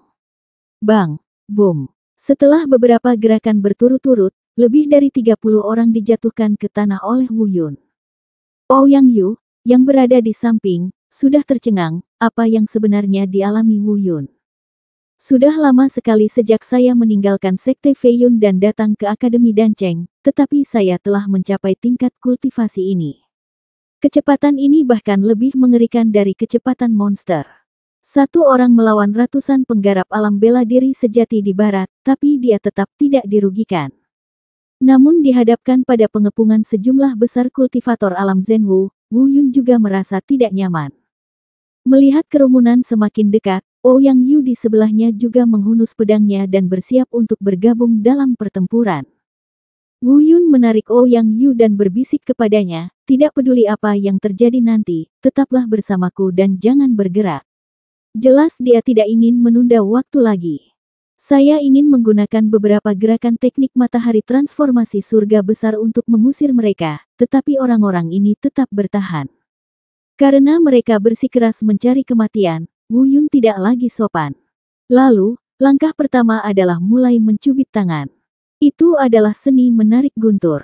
Bang! Boom! Setelah beberapa gerakan berturut-turut, lebih dari 30 orang dijatuhkan ke tanah oleh Wu Yun. Ouyang Yu, yang berada di samping, sudah tercengang, apa yang sebenarnya dialami Wu Yun. Sudah lama sekali sejak saya meninggalkan Sekte Fei Yun dan datang ke Akademi Danceng, tetapi saya telah mencapai tingkat kultivasi ini. Kecepatan ini bahkan lebih mengerikan dari kecepatan monster. Satu orang melawan ratusan penggarap alam bela diri sejati di barat, tapi dia tetap tidak dirugikan. Namun dihadapkan pada pengepungan sejumlah besar kultivator alam Zhenwu, Wu Yun juga merasa tidak nyaman. Melihat kerumunan semakin dekat, Ouyang Yu di sebelahnya juga menghunus pedangnya dan bersiap untuk bergabung dalam pertempuran. Wu Yun menarik Ouyang Yu dan berbisik kepadanya, "Tidak peduli apa yang terjadi nanti, tetaplah bersamaku dan jangan bergerak." Jelas dia tidak ingin menunda waktu lagi. "Saya ingin menggunakan beberapa gerakan teknik matahari transformasi surga besar untuk mengusir mereka, tetapi orang-orang ini tetap bertahan. Karena mereka bersikeras mencari kematian, Wu Yun tidak lagi sopan. Lalu, langkah pertama adalah mulai mencubit tangan. Itu adalah seni menarik guntur.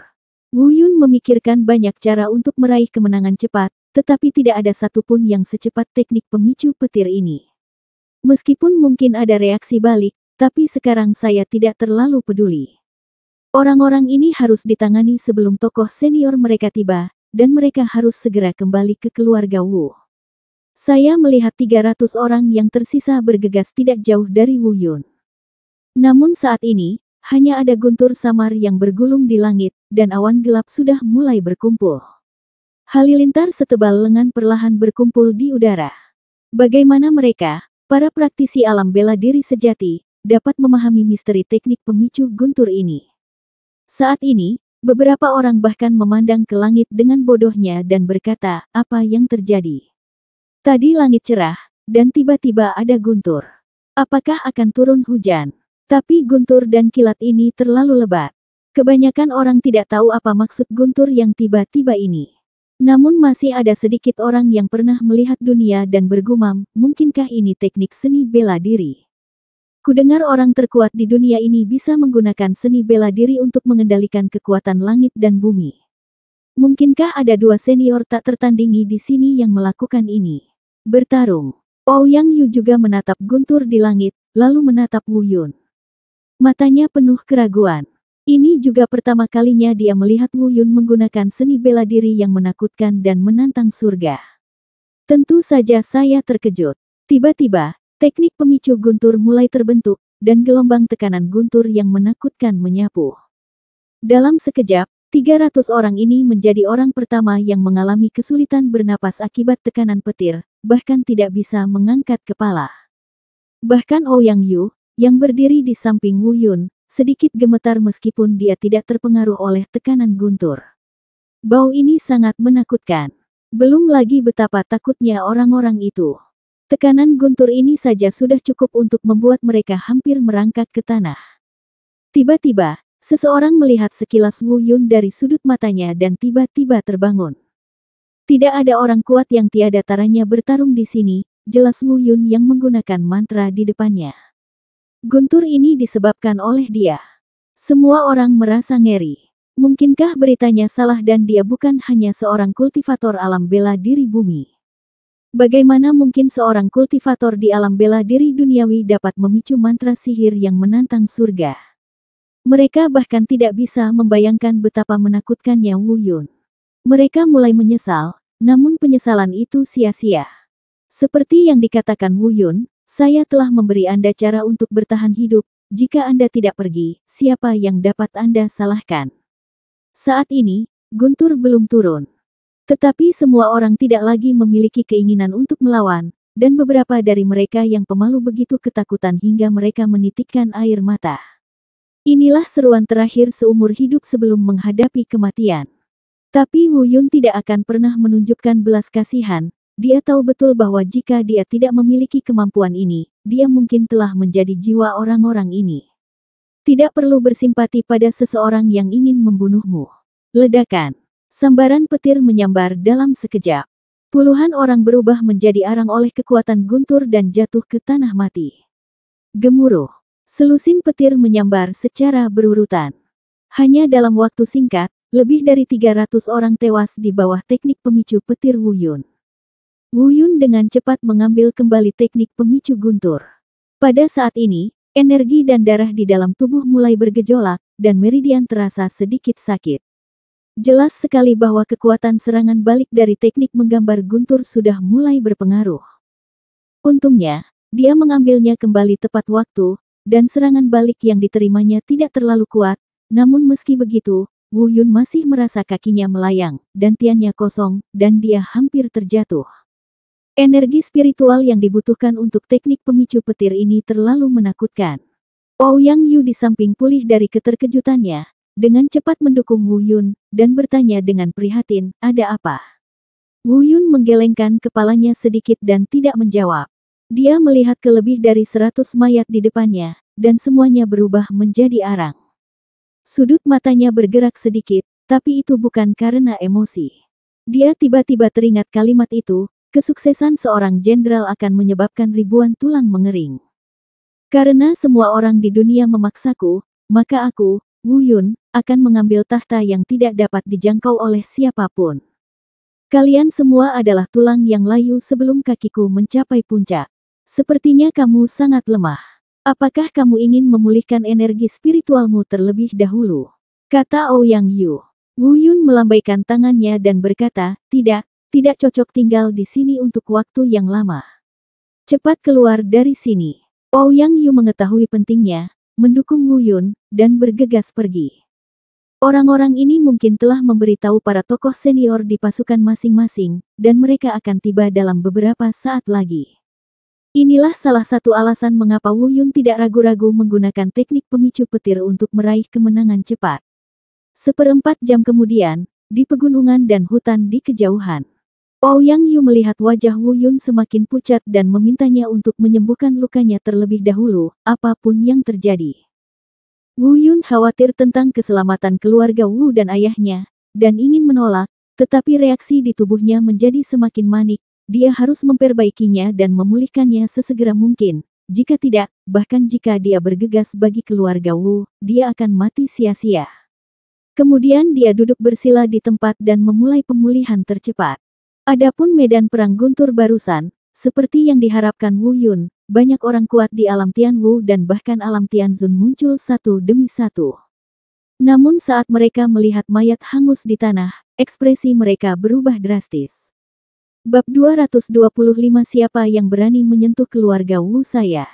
Wu Yun memikirkan banyak cara untuk meraih kemenangan cepat, tetapi tidak ada satupun yang secepat teknik pemicu petir ini. Meskipun mungkin ada reaksi balik, tapi sekarang saya tidak terlalu peduli. Orang-orang ini harus ditangani sebelum tokoh senior mereka tiba, dan mereka harus segera kembali ke keluarga Wu. Saya melihat 300 orang yang tersisa bergegas tidak jauh dari Wu Yun. Namun saat ini, hanya ada guntur samar yang bergulung di langit, dan awan gelap sudah mulai berkumpul. Halilintar setebal lengan perlahan berkumpul di udara. Bagaimana mereka, para praktisi alam bela diri sejati, dapat memahami misteri teknik pemicu guntur ini? Saat ini, beberapa orang bahkan memandang ke langit dengan bodohnya dan berkata, "Apa yang terjadi? Tadi langit cerah, dan tiba-tiba ada guntur. Apakah akan turun hujan?" Tapi guntur dan kilat ini terlalu lebat. Kebanyakan orang tidak tahu apa maksud guntur yang tiba-tiba ini. Namun masih ada sedikit orang yang pernah melihat dunia dan bergumam, mungkinkah ini teknik seni bela diri? Kudengar orang terkuat di dunia ini bisa menggunakan seni bela diri untuk mengendalikan kekuatan langit dan bumi. Mungkinkah ada dua senior tak tertandingi di sini yang melakukan ini? Bertarung. Ouyang Yu juga menatap guntur di langit, lalu menatap Wu Yun. Matanya penuh keraguan. Ini juga pertama kalinya dia melihat Wu Yun menggunakan seni bela diri yang menakutkan dan menantang surga. Tentu saja saya terkejut. Tiba-tiba, teknik pemicu guntur mulai terbentuk, dan gelombang tekanan guntur yang menakutkan menyapu. Dalam sekejap, 300 orang ini menjadi orang pertama yang mengalami kesulitan bernapas akibat tekanan petir, bahkan tidak bisa mengangkat kepala. Bahkan Ouyang Yu, yang berdiri di samping Wu Yun, sedikit gemetar meskipun dia tidak terpengaruh oleh tekanan guntur. Bau ini sangat menakutkan. Belum lagi betapa takutnya orang-orang itu. Tekanan guntur ini saja sudah cukup untuk membuat mereka hampir merangkak ke tanah. Tiba-tiba, seseorang melihat sekilas Wu Yun dari sudut matanya dan tiba-tiba terbangun. Tidak ada orang kuat yang tiada taranya bertarung di sini, jelas Wu Yun yang menggunakan mantra di depannya. Guntur ini disebabkan oleh dia. Semua orang merasa ngeri. Mungkinkah beritanya salah dan dia bukan hanya seorang kultivator alam bela diri bumi? Bagaimana mungkin seorang kultivator di alam bela diri duniawi dapat memicu mantra sihir yang menantang surga? Mereka bahkan tidak bisa membayangkan betapa menakutkannya Wu Yun. Mereka mulai menyesal, namun penyesalan itu sia-sia. Seperti yang dikatakan Wu Yun, saya telah memberi Anda cara untuk bertahan hidup. Jika Anda tidak pergi, siapa yang dapat Anda salahkan? Saat ini, Guntur belum turun. Tetapi semua orang tidak lagi memiliki keinginan untuk melawan, dan beberapa dari mereka yang pemalu begitu ketakutan hingga mereka menitikkan air mata. Inilah seruan terakhir seumur hidup sebelum menghadapi kematian. Tapi Wu Yun tidak akan pernah menunjukkan belas kasihan. Dia tahu betul bahwa jika dia tidak memiliki kemampuan ini, dia mungkin telah menjadi jiwa orang-orang ini. Tidak perlu bersimpati pada seseorang yang ingin membunuhmu. Ledakan. Sambaran petir menyambar dalam sekejap. Puluhan orang berubah menjadi arang oleh kekuatan guntur dan jatuh ke tanah mati. Gemuruh. Selusin petir menyambar secara berurutan. Hanya dalam waktu singkat, lebih dari 300 orang tewas di bawah teknik pemicu petir Wu Yun. Wu Yun dengan cepat mengambil kembali teknik pemicu guntur. Pada saat ini, energi dan darah di dalam tubuh mulai bergejolak, dan meridian terasa sedikit sakit. Jelas sekali bahwa kekuatan serangan balik dari teknik menggambar guntur sudah mulai berpengaruh. Untungnya, dia mengambilnya kembali tepat waktu, dan serangan balik yang diterimanya tidak terlalu kuat, namun meski begitu, Wu Yun masih merasa kakinya melayang, dan tiannya kosong, dan dia hampir terjatuh. Energi spiritual yang dibutuhkan untuk teknik pemicu petir ini terlalu menakutkan. Ouyang Yu di samping pulih dari keterkejutannya, dengan cepat mendukung Wu Yun, dan bertanya dengan prihatin, ada apa? Wu Yun menggelengkan kepalanya sedikit dan tidak menjawab. Dia melihat ke lebih dari 100 mayat di depannya, dan semuanya berubah menjadi arang. Sudut matanya bergerak sedikit, tapi itu bukan karena emosi. Dia tiba-tiba teringat kalimat itu, kesuksesan seorang jenderal akan menyebabkan ribuan tulang mengering. Karena semua orang di dunia memaksaku, maka aku, Wu Yun, akan mengambil tahta yang tidak dapat dijangkau oleh siapapun. Kalian semua adalah tulang yang layu sebelum kakiku mencapai puncak. Sepertinya kamu sangat lemah. Apakah kamu ingin memulihkan energi spiritualmu terlebih dahulu? Kata Ouyang Yu. Wu Yun melambaikan tangannya dan berkata, tidak cocok tinggal di sini untuk waktu yang lama. Cepat keluar dari sini. Ouyang Yu mengetahui pentingnya, mendukung Wu Yun, dan bergegas pergi. Orang-orang ini mungkin telah memberitahu para tokoh senior di pasukan masing-masing, dan mereka akan tiba dalam beberapa saat lagi. Inilah salah satu alasan mengapa Wu Yun tidak ragu-ragu menggunakan teknik pemicu petir untuk meraih kemenangan cepat. 1/4 jam kemudian, di pegunungan dan hutan di kejauhan, Ouyang Yu melihat wajah Wu Yun semakin pucat dan memintanya untuk menyembuhkan lukanya terlebih dahulu, apapun yang terjadi. Wu Yun khawatir tentang keselamatan keluarga Wu dan ayahnya, dan ingin menolak, tetapi reaksi di tubuhnya menjadi semakin manik. Dia harus memperbaikinya dan memulihkannya sesegera mungkin. Jika tidak, bahkan jika dia bergegas bagi keluarga Wu, dia akan mati sia-sia. Kemudian dia duduk bersila di tempat dan memulai pemulihan tercepat. Adapun medan perang guntur barusan, seperti yang diharapkan Wu Yun, banyak orang kuat di alam Tianwu dan bahkan alam Tianzun muncul satu demi satu. Namun saat mereka melihat mayat hangus di tanah, ekspresi mereka berubah drastis. Bab 225 Siapa yang berani menyentuh keluarga Wu saya?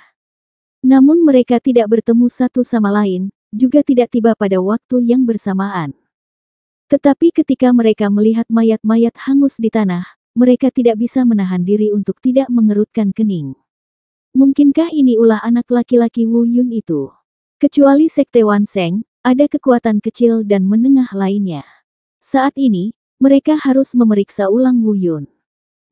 Namun mereka tidak bertemu satu sama lain, juga tidak tiba pada waktu yang bersamaan. Tetapi ketika mereka melihat mayat-mayat hangus di tanah, mereka tidak bisa menahan diri untuk tidak mengerutkan kening. Mungkinkah ini ulah anak laki-laki Wu Yun itu? Kecuali Sekte Wan Seng, ada kekuatan kecil dan menengah lainnya. Saat ini, mereka harus memeriksa ulang Wu Yun.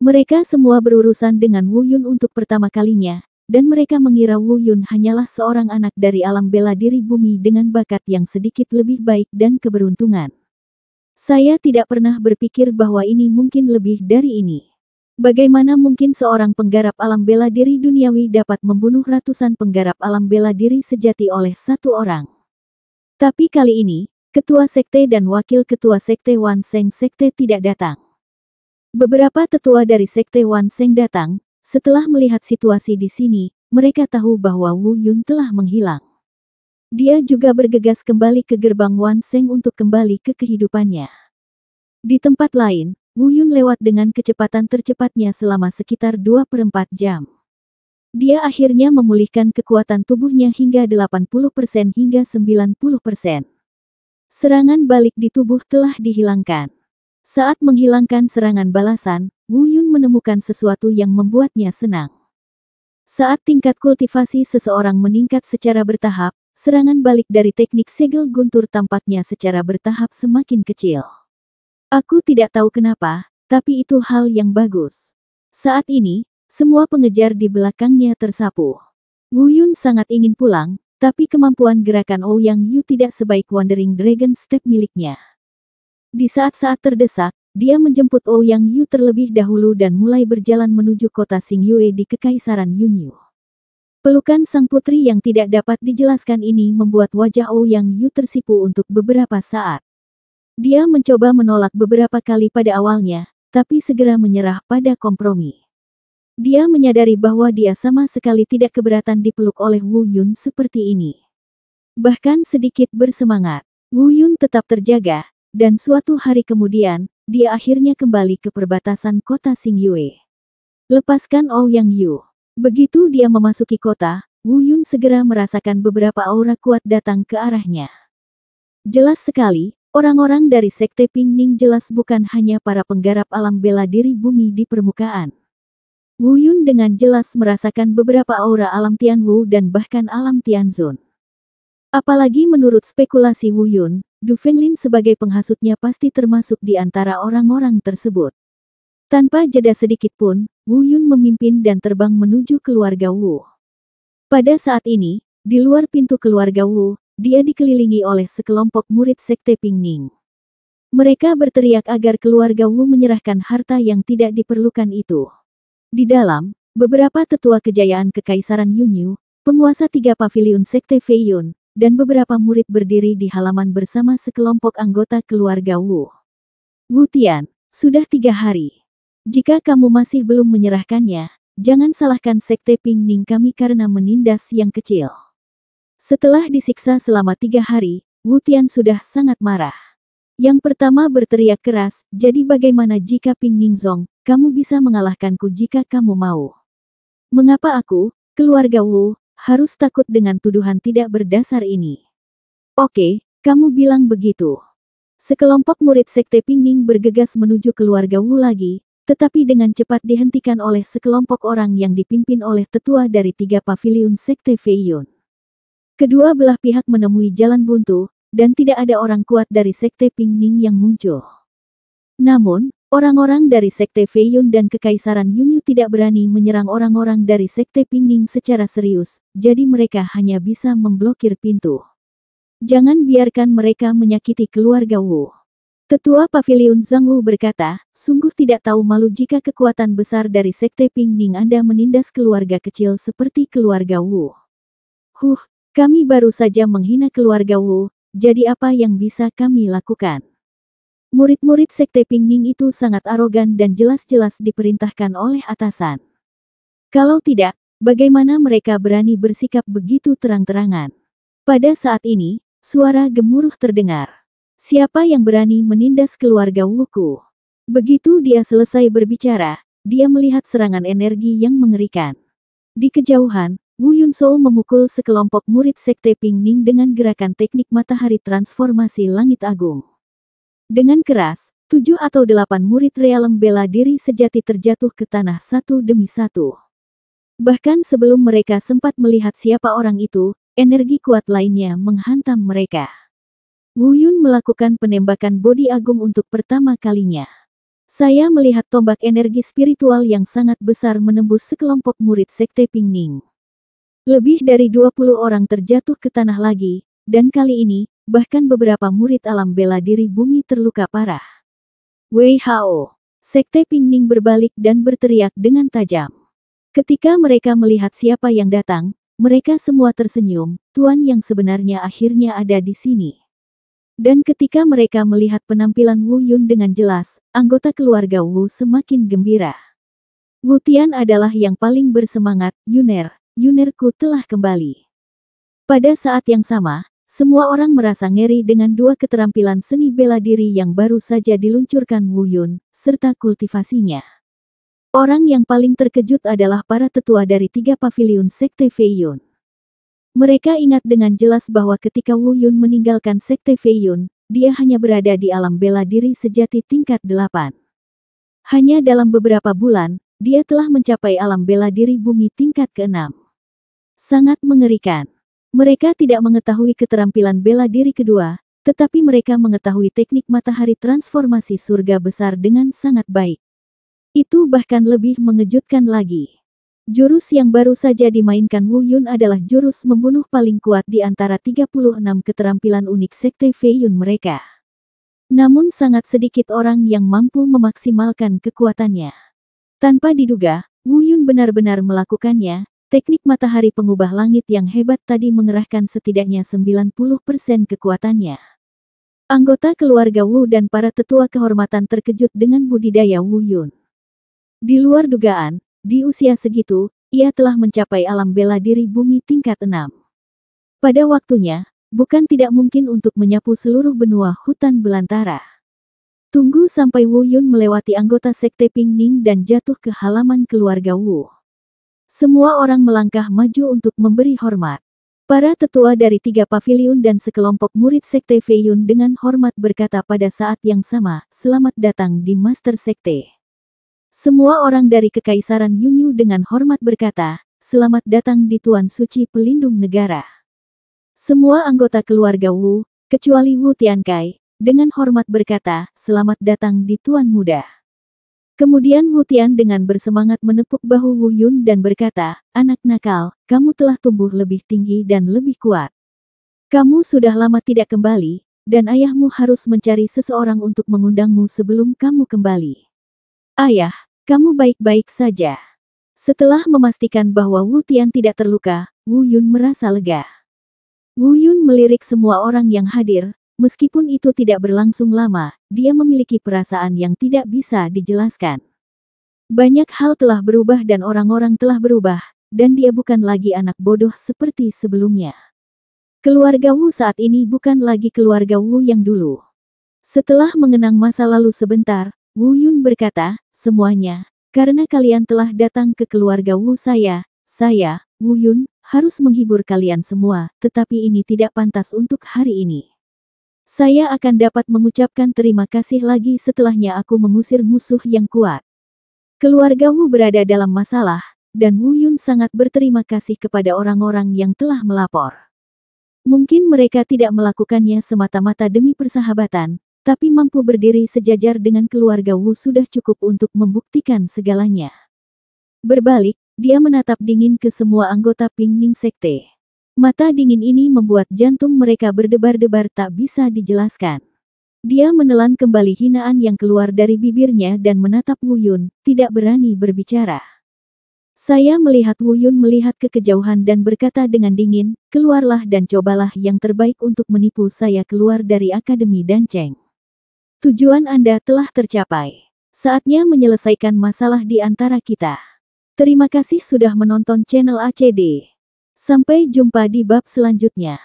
Mereka semua berurusan dengan Wu Yun untuk pertama kalinya, dan mereka mengira Wu Yun hanyalah seorang anak dari alam bela diri bumi dengan bakat yang sedikit lebih baik dan keberuntungan. Saya tidak pernah berpikir bahwa ini mungkin lebih dari ini. Bagaimana mungkin seorang penggarap alam bela diri duniawi dapat membunuh ratusan penggarap alam bela diri sejati oleh satu orang? Tapi kali ini, ketua sekte dan wakil ketua sekte Wan Sheng sekte tidak datang. Beberapa tetua dari sekte Wan Sheng datang. Setelah melihat situasi di sini, mereka tahu bahwa Wu Yun telah menghilang. Dia juga bergegas kembali ke gerbang Wan Sheng untuk kembali ke kehidupannya. Di tempat lain, Wu Yun lewat dengan kecepatan tercepatnya selama sekitar 2/4 jam. Dia akhirnya memulihkan kekuatan tubuhnya hingga 80% hingga 90%. Serangan balik di tubuh telah dihilangkan. Saat menghilangkan serangan balasan, Wu Yun menemukan sesuatu yang membuatnya senang. Saat tingkat kultivasi seseorang meningkat secara bertahap, serangan balik dari teknik segel guntur tampaknya secara bertahap semakin kecil. Aku tidak tahu kenapa, tapi itu hal yang bagus. Saat ini, semua pengejar di belakangnya tersapu. Wu Yun sangat ingin pulang, tapi kemampuan gerakan Ouyang Yu tidak sebaik Wandering Dragon Step miliknya. Di saat-saat terdesak, dia menjemput Ouyang Yu terlebih dahulu dan mulai berjalan menuju kota Xingyue di Kekaisaran Yunyu. Pelukan sang putri yang tidak dapat dijelaskan ini membuat wajah Ouyang Yu tersipu untuk beberapa saat. Dia mencoba menolak beberapa kali pada awalnya, tapi segera menyerah pada kompromi. Dia menyadari bahwa dia sama sekali tidak keberatan dipeluk oleh Wu Yun seperti ini. Bahkan sedikit bersemangat, Wu Yun tetap terjaga, dan suatu hari kemudian, dia akhirnya kembali ke perbatasan kota Xingyue. Lepaskan Ouyang Yu. Begitu dia memasuki kota, Wu Yun segera merasakan beberapa aura kuat datang ke arahnya. Jelas sekali, orang-orang dari Sekte Ping Ning jelas bukan hanya para penggarap alam bela diri bumi di permukaan. Wu Yun dengan jelas merasakan beberapa aura alam Tianwu dan bahkan alam Tianzun. Apalagi menurut spekulasi Wu Yun, Du Fenglin sebagai penghasutnya pasti termasuk di antara orang-orang tersebut. Tanpa jeda sedikit pun, Wu Yun memimpin dan terbang menuju keluarga Wu. Pada saat ini, di luar pintu keluarga Wu, dia dikelilingi oleh sekelompok murid Sekte Ping Ning. Mereka berteriak agar keluarga Wu menyerahkan harta yang tidak diperlukan itu. Di dalam, beberapa tetua kejayaan Kekaisaran Yunyu, penguasa 3 paviliun Sekte Fei Yun, dan beberapa murid berdiri di halaman bersama sekelompok anggota keluarga Wu. Wu Tian, sudah 3 hari. Jika kamu masih belum menyerahkannya, jangan salahkan Sekte Ping Ning kami karena menindas yang kecil. Setelah disiksa selama 3 hari, Wu Tian sudah sangat marah. Yang pertama berteriak keras, jadi bagaimana jika Ping Ning Zong, kamu bisa mengalahkanku jika kamu mau. Mengapa aku, keluarga Wu, harus takut dengan tuduhan tidak berdasar ini? Oke, kamu bilang begitu. Sekelompok murid Sekte Ping Ning bergegas menuju keluarga Wu lagi, tetapi dengan cepat dihentikan oleh sekelompok orang yang dipimpin oleh tetua dari 3 paviliun Sekte Fei Yun. Kedua belah pihak menemui jalan buntu, dan tidak ada orang kuat dari Sekte Ping Ning yang muncul. Namun, orang-orang dari Sekte Fei Yun dan Kekaisaran Yunyu tidak berani menyerang orang-orang dari Sekte Ping Ning secara serius, jadi mereka hanya bisa memblokir pintu. Jangan biarkan mereka menyakiti keluarga Wu. Tetua Paviliun Zhang Wu berkata, sungguh tidak tahu malu jika kekuatan besar dari Sekte Ping Ning Anda menindas keluarga kecil seperti keluarga Wu. Kami baru saja menghina keluarga Wu, jadi apa yang bisa kami lakukan? Murid-murid Sekte Ping Ning itu sangat arogan dan jelas-jelas diperintahkan oleh atasan. Kalau tidak, bagaimana mereka berani bersikap begitu terang-terangan? Pada saat ini, suara gemuruh terdengar. Siapa yang berani menindas keluarga Wuku? Begitu dia selesai berbicara, dia melihat serangan energi yang mengerikan. Di kejauhan, Wu Yunshou memukul sekelompok murid Sekte Ping Ning dengan gerakan teknik matahari transformasi langit agung. Dengan keras, 7 atau 8 murid realem bela diri sejati terjatuh ke tanah satu demi satu. Bahkan sebelum mereka sempat melihat siapa orang itu, energi kuat lainnya menghantam mereka. Wu Yun melakukan penembakan bodi agung untuk pertama kalinya. Saya melihat tombak energi spiritual yang sangat besar menembus sekelompok murid Sekte Ping Ning. Lebih dari 20 orang terjatuh ke tanah lagi, dan kali ini, bahkan beberapa murid alam bela diri bumi terluka parah. Wei Hao. Sekte Ping Ning berbalik dan berteriak dengan tajam. Ketika mereka melihat siapa yang datang, mereka semua tersenyum, tuan yang sebenarnya akhirnya ada di sini. Dan ketika mereka melihat penampilan Wu Yun dengan jelas, anggota keluarga Wu semakin gembira. Wu Tian adalah yang paling bersemangat, Yunerku telah kembali. Pada saat yang sama, semua orang merasa ngeri dengan dua keterampilan seni bela diri yang baru saja diluncurkan Wu Yun, serta kultivasinya. Orang yang paling terkejut adalah para tetua dari 3 paviliun Sekte Fei Yun. Mereka ingat dengan jelas bahwa ketika Wu Yun meninggalkan Sekte Fei Yun, dia hanya berada di alam bela diri sejati tingkat 8. Hanya dalam beberapa bulan, dia telah mencapai alam bela diri bumi tingkat ke-6. Sangat mengerikan. Mereka tidak mengetahui keterampilan bela diri kedua, tetapi mereka mengetahui teknik matahari transformasi surga besar dengan sangat baik. Itu bahkan lebih mengejutkan lagi. Jurus yang baru saja dimainkan Wu Yun adalah jurus membunuh paling kuat di antara 36 keterampilan unik Sekte Fei Yun mereka. Namun sangat sedikit orang yang mampu memaksimalkan kekuatannya. Tanpa diduga, Wu Yun benar-benar melakukannya. Teknik matahari pengubah langit yang hebat tadi mengerahkan setidaknya 90% kekuatannya. Anggota keluarga Wu dan para tetua kehormatan terkejut dengan budidaya Wu Yun. Di luar dugaan, di usia segitu, ia telah mencapai alam bela diri bumi tingkat 6. Pada waktunya, bukan tidak mungkin untuk menyapu seluruh benua hutan belantara. Tunggu sampai Wu Yun melewati anggota Sekte Ping Ning dan jatuh ke halaman keluarga Wu. Semua orang melangkah maju untuk memberi hormat. Para tetua dari 3 paviliun dan sekelompok murid Sekte Fei Yun dengan hormat berkata pada saat yang sama, "Selamat datang di Master Sekte." Semua orang dari Kekaisaran Yunyu dengan hormat berkata, "Selamat datang di Tuan Suci Pelindung Negara." Semua anggota keluarga Wu, kecuali Wu Tiankai, dengan hormat berkata, "Selamat datang di Tuan Muda." Kemudian Wu Tian dengan bersemangat menepuk bahu Wu Yun dan berkata, "Anak nakal, kamu telah tumbuh lebih tinggi dan lebih kuat. Kamu sudah lama tidak kembali, dan ayahmu harus mencari seseorang untuk mengundangmu sebelum kamu kembali." "Ayah, kamu baik-baik saja." Setelah memastikan bahwa Wu Tian tidak terluka, Wu Yun merasa lega. Wu Yun melirik semua orang yang hadir. Meskipun itu tidak berlangsung lama, dia memiliki perasaan yang tidak bisa dijelaskan. Banyak hal telah berubah dan orang-orang telah berubah, dan dia bukan lagi anak bodoh seperti sebelumnya. Keluarga Wu saat ini bukan lagi keluarga Wu yang dulu. Setelah mengenang masa lalu sebentar, Wu Yun berkata, "Semuanya, karena kalian telah datang ke keluarga Wu saya, Wu Yun, harus menghibur kalian semua, tetapi ini tidak pantas untuk hari ini. Saya akan dapat mengucapkan terima kasih lagi setelahnya aku mengusir musuh yang kuat." Keluarga Wu berada dalam masalah, dan Wu Yun sangat berterima kasih kepada orang-orang yang telah melapor. Mungkin mereka tidak melakukannya semata-mata demi persahabatan, tapi mampu berdiri sejajar dengan keluarga Wu sudah cukup untuk membuktikan segalanya. Berbalik, dia menatap dingin ke semua anggota Ping Ning Sekte. Mata dingin ini membuat jantung mereka berdebar-debar tak bisa dijelaskan. Dia menelan kembali hinaan yang keluar dari bibirnya dan menatap Wu Yun, tidak berani berbicara. Saya melihat Wu Yun melihat ke kejauhan dan berkata dengan dingin, "Keluarlah dan cobalah yang terbaik untuk menipu saya keluar dari Akademi Danceng. Tujuan Anda telah tercapai. Saatnya menyelesaikan masalah di antara kita." Terima kasih sudah menonton channel ACD. Sampai jumpa di bab selanjutnya.